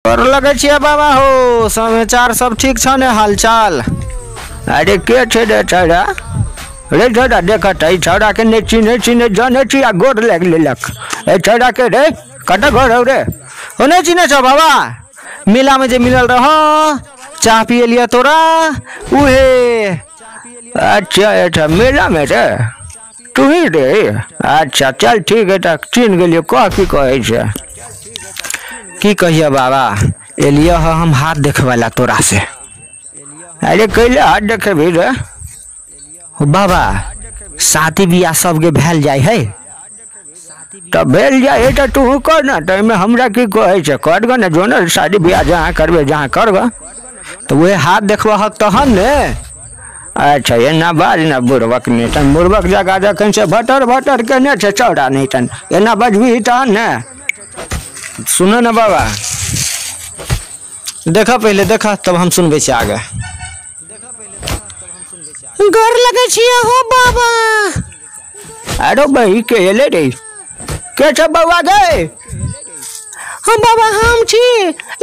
और लगे छे बाबा हो समाचार सब ठीक छ ने हालचाल। अरे के छे रे छौड़ा रे छौड़ा देखत है छौड़ा के ने चिने जाने छी आ गोर लग लेलक। ए छौड़ा के रे कटा घर हो रे हो नहीं चिने छ बाबा मेला में जे मिलल रह चाह पिए लिया तोरा उहे। अच्छा अच्छा मेला में रे तू ही रे अच्छा चल ठीक है चिन्ह गेलियो कह की कहे छे की कहिए बाबा एलिया हम हाथ देखवाला तोरा से। अरे कैले हाथ देखे भी रे बाबा शादी बियाह सबके भेल जाय है तब भेल जाय है तू कर ना तो हमरा की कहे छे कर ग ना जो ना शादी बियाह जहाँ करबे जहाँ कर ग तो वह हाथ देखवा हक तहन ने। अच्छा ये ना बाज ना बुड़बक नहीं तन बुड़बक जगह जखन से भटर भटर के ने छे चौड़ा नहीं तन एना बजबी तहन ने। सुनो ना बाबा देखा पहले देखा तब हम सुनबे से आगे। घर लगे छिया हो बाबा। अरे भाई के एले रे के छ बाबा गए हो बाबा हम छी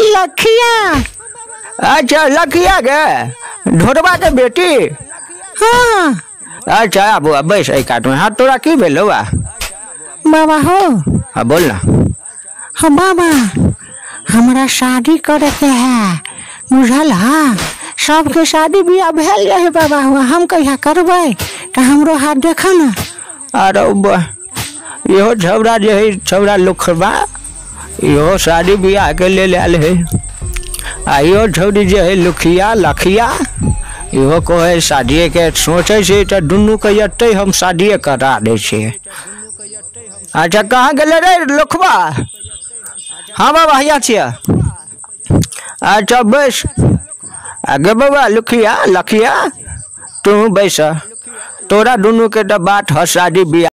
लखिया। अच्छा लखिया गे ढोरबा के बेटी। हाँ अच्छा अब बैस एक काट में हाथ तोरा की भेलो बा बाबा हो। हाँ बोल ना। हाँ बाबा हमारा शादी करे के है बुझल है सबके शादी बियाह भेल है बाबा हुआ हम कहिया करबे तो हमरो हाथ देखा ना। अरे इहो छौड़ा जे है छौड़ा लोखबा इहो शादी बियाह के ले आल है आ इहो छौड़ी जे है लुखिया लखिया इहो कहे शादी के सोचे से तो दुनू के अते हम शादी करा दे छे। अच्छा कहाँ गेले रे लोखबा। हाँ बाबा हिया छिया। अच्छा बैस आगे बाबा लुखिया लखिया तू बैस तोरा दुनू के तो बात है शादी बियाह